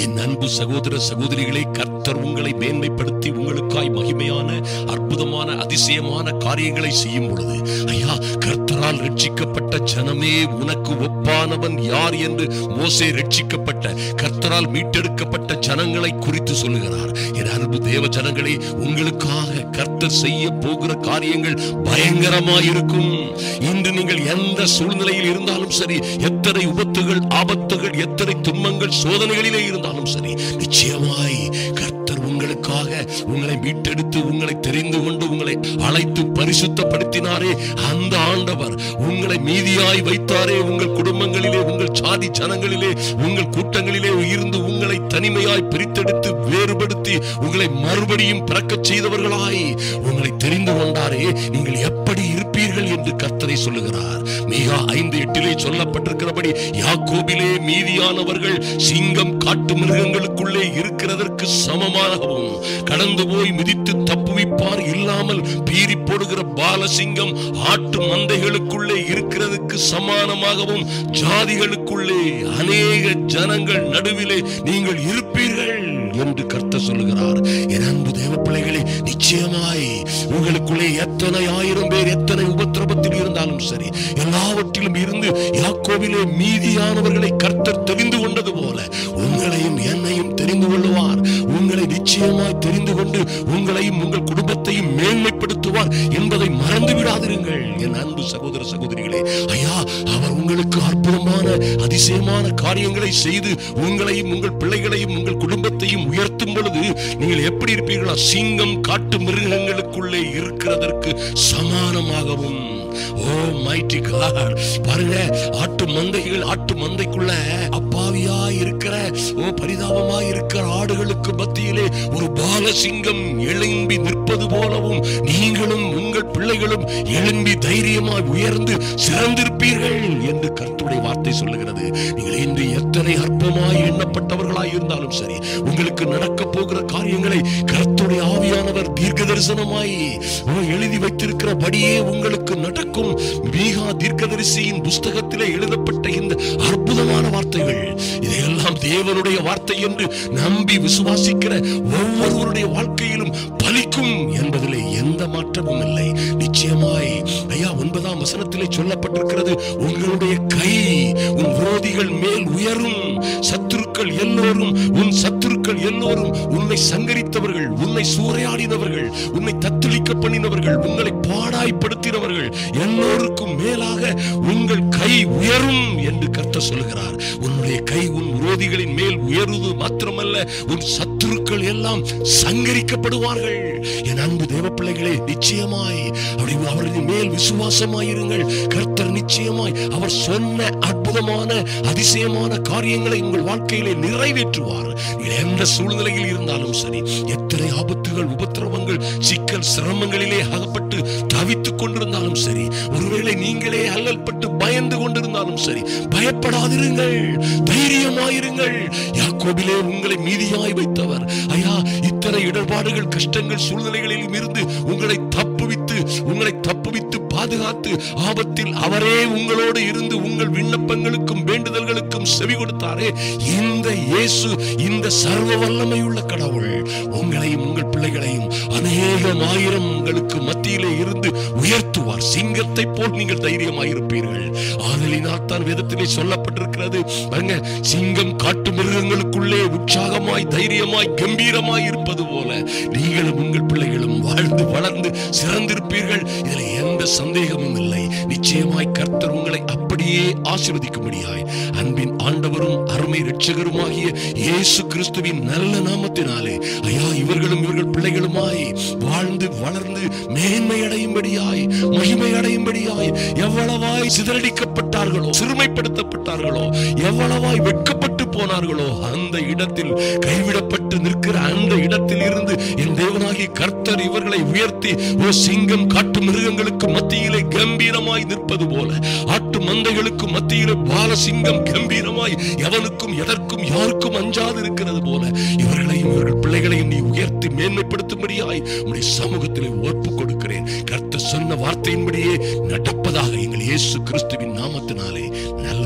என் அன்பு சகோதர சகோதரிகளை, கர்த்தர் உங்களை மேன்மைப்படுத்தி உங்களுக்காய் மகிமையான அற்புதமான அதிசயமான காரியங்களை செய்யும் பொழுது, ஐயா, கர்த்தரால் ரட்சிக்கப்பட்ட ஜனமே உனக்கு ஒப்பானவன் யார் என்று மோசே ரட்சிக்கப்பட்ட கர்த்தரால் மீட்டெடுக்கப்பட்ட ஜனங்களை குறித்து சொல்லுகிறார். என் அன்பு தேவ ஜனங்களே, உங்களுக்காக கர்த்தர் செய்ய போகிற காரியங்கள் பயங்கரமாயிருக்கும். இன்று நீங்கள் எந்த சூழ்நிலையில் இருந்தாலும் சரி, எத்தனை உபத்துகள், ஆபத்துகள், எத்தனை துன்பங்கள், சோதனைகளிலே இருந்தாலும் சரி, நிச்சயமாய் கர்த்தர் உங்களுக்காக உங்களை மீட்டெடுத்து உங்களை தெரிந்து கொண்டு உங்களை அழைத்து பரிசுத்தப்படுத்தினாரே, அந்த ஆண்டவர் உங்களை மீதியாய் வைத்தாரே. உங்கள் குடும்பங்களிலே, உங்கள் சாதி ஜனங்களிலே, உங்கள் கூட்டங்களிலே இருந்து உங்களை தனிமையாய் பிரித்தெடுத்து வேறுபடுத்தி உங்களை மறுபடியும் பிறக்கச் செய்தவர்களாய் உங்களை தெரிந்து கொண்டாரே. நீங்கள் எப்படி இருப்பீர்கள் என்று கர்த்தரை சொல்லுகிறார். மீகா 5:8 சொல்லப்பட்டிருக்கிறபடி, யாக்கோபிலே மீதியானவர்கள் சிங்கம் காட்டு மிருகங்களுக்குள்ளே இருக்கிறதற்கு சமமாகவும், கடந்து போய் மிதித்து தப்புவிப்பார் இல்லாமல் பீறி போடுகிற பாலசிங்கம் ஆட்டு மந்தைகளுக்குள்ளே இருக்கிறதுக்கு சமானமாகவும், ஜாதிகளுக்குள்ளே அநேக ஜனங்கள் நடுவிலே நீங்கள் இருப்பீர்கள் என்று கர்த்தர் சொல்லுகிறார். என் அன்பு தேவ பிள்ளைகளே, நிச்சயமாய் உங்களுக்குள்ளே எத்தனை ஆயிரம் பேர் எத்தனை உபத்திரவத்தில் இருந்தாலும் சரி, எல்லாவற்றிலும் இருந்து யாக்கோபிலே மீதியானவர்களை கர்த்தர் தெரிந்து கொண்டது போல உங்களையும் என்னையும் தெரிந்து கொள்ளுவார். உங்களை நிச்சயமாய் தெரிந்து கொண்டு உங்களையும் உங்கள் குடும்பத்தையும் மேன்மைப்படுத்துவார் என்பதை மறந்து விடாதிருங்கள். என் அன்பு சகோதர சகோதரிகளே, ஐயா, அவர் உங்களுக்கு அற்புதமான அதிசயமான காரியங்களை செய்து உங்களையும் உங்கள் பிள்ளைகளையும் உங்கள் குடும்பத்தையும் உயர்த்தும் பொழுது நீங்கள் எப்படி இருப்பீர்களா? சிங்கம் காட்டு மிருகங்களுக்குள்ளே இருக்கிறதற்கு சமானமாகவும். ஓ மைட்டி காட், பாருங்க, ஆட்டு மந்தைக்குள்ள அப்பாவியா இருக்கிற, பரிதாபமாய் இருக்கிற ஆடுகளுக்கு மத்தியிலே ஒரு பாலசிங்கம் எழும்பி நிற்பது போலவும் நீங்களும் உங்கள் பிள்ளைகளும் எழும்பி தைரியமாய் உயர்ந்து சிறந்திருப்பீர்கள் என்று கர்த்தருடைய வார்த்தை சொல்லுகிறது. நீங்கள் இன்று எத்தனை அற்பமாய் எண்ணப்பட்டவர்களாய் இருந்தாலும் சரி, உங்களுக்கு நடக்க போகிற காரியங்களை கர்த்தருடைய ஆவியானவர் தீர்க்க தரிசனமாய் எழுதி வைத்திருக்கிறபடியே உங்களுக்கு நடக்கும். மீகா தீர்க்கதரிசியின் புஸ்தகத்திலே எழுதப்பட்ட இந்த அற்புதமான வார்த்தைகள், இதையெல்லாம் தேவனுடைய வார்த்தை என்று நம்பி விசுவாசிக்கிற ஒவ்வொருவருடைய வாழ்க்கையிலும் பலிக்கும் என்பதிலே எந்த மாற்றமும் இல்லை. நிச்சயமாய் ஐயா, 9ஆம் வசனத்திலே சொல்லப்பட்டிருக்கிறது, உங்களுடைய கை உன் விரோதிகள் மேல் உயரும். உன் சத்துருக்கள் எல்லோரும் உன்னை சங்கரித்தவர்கள், உன்னை சூறையாடினவர்கள், உன்னை தத்தளிக்க பண்ணினவர்கள், உங்களை பாடாய்ப்படுத்தினவர்கள் எல்லோருக்கும் மேலாக உங்கள் கை உயரும் என்று கர்த்தர் சொல்கிறார். உன்னுடைய கை உன் விரோதிகளின் மேல் உயருவது மாத்திரமல்ல, உன் சத்துருக்கள் எல்லாம் சங்கரிக்கப்படுவார்கள். என் அன்பு தேவ பிள்ளைகளே, நிச்சயமாய் அவரின் மேல் விசுவாசமாயிருங்கள். கர்த்தர் நிச்சயமாய் அவர் சொன்ன அற்புதமான அதிசயமான காரியங்களை உங்கள் வாழ்க்கையிலே நிறைவேற்றுவார். எந்த சூழ்நிலையில் இருந்தாலும் சரி, எத்தனை ஆபத்துகள், உபத்திரவங்கள், சிக்கல், சிரமங்களிலே அகப்பட்டு தவித்துக் கொண்டிருந்தாலும் சரி, ஒருவேளை நீங்களே அல்லல்பட்டு பயந்து கொண்டிருந்தாலும் சரி, பயப்படாதிருங்கள், தைரியமாயிருங்கள். யாக்கோபிலே உங்களை மீதியாய் வைத்தவர், ஐயா, இத்தனை இடர்பாடுகள், கஷ்டங்கள், சூழ்நிலைகளிலும் இருந்து உங்களை தப்புவித்து பாதுகாத்து ஆபத்தில் அவரே உங்களோடு இருந்து உங்கள் விண்ணப்பங்களுக்கும் வேண்டுதல்களுக்கும் செவி கொடுத்தாரே, இந்த இயேசு, இந்த சர்வ வல்லமையுள்ள கடவுள் உங்களையும் உங்கள் பிள்ளைகளையும் அநேகம் ஆயிரங்களுக்கு மத்தியிலே இருந்து உயர்த்துவார். சிங்கத்தை போல் நீங்கள் தைரியமாயிருப்பீர்கள். ஆதலினால் தான் வேதத்திலே சொல்லப்பட்டிருக்கிறது, பாருங்க, சிங்கம் காட்டு மிருகங்களுக்குள்ளே உற்சாகமாய் தைரியமாய் கம்பீரமாய் இருப்பது போல நீங்களும் உங்கள் பிள்ளைகளும் வாழ்ந்து வளர்ந்து சிறந்திருப்பீர்கள். இதில் எந்த சந்தேகமும் இல்லை. நிச்சயமாய் கர்த்தர் உங்களை அப்படியே ஆசீர்வதிக்கும்படியாய் அன்பின் ஆண்டவரும் அருமை இரட்சகருமாகிய இயேசு கிறிஸ்துவின் நல்ல நாமத்தினாலே, ஐயா, இவர்களும் இவர்கள் பிள்ளைகளுமாய் வாழ்ந்து வளர்ந்து மேன்மை அடையும்படியாய், மகிமை அடையும்படியாய், எவ்வளவாய் சிதறடிக்கப்பட்டார்களோ, சிறுமைப்படுத்தப்பட்டார்களோ, எவ்வளவாய் வெட்கப்பட்டு போனார்களோ, அந்த இடத்தில் கைவிடப்பட்டு நிற்கிற அந்த இடத்தில் இருந்து என் தேவனாகிய கர்த்தர் இவர்களை உயர்த்தி, சிங்கம் காட்டு மிருகங்களுக்கு மத்தியிலே கம்பீரமாய் நிற்பது போல, ஆட்டு மந்தைகளுக்கு மத்தியிலே பாலசிங்கம் கம்பீரமாய் எவனுக்கும் எதற்கும் யாருக்கும் அஞ்சாது இருக்கிறது போல இவர்களையும் இவர்கள் பிள்ளைகளையும் நீ உயர்த்தி மேன்மைப்படுத்தும்படியாய் உம்முடைய சமூகத்திலே ஒப்புக் கொடுக்கிறேன். கர்த்தர் சொன்ன வார்த்தையின்படியே நடப்பதாக எங்கள் இயேசு கிறிஸ்துவின் நாமத்தினாலே நல்ல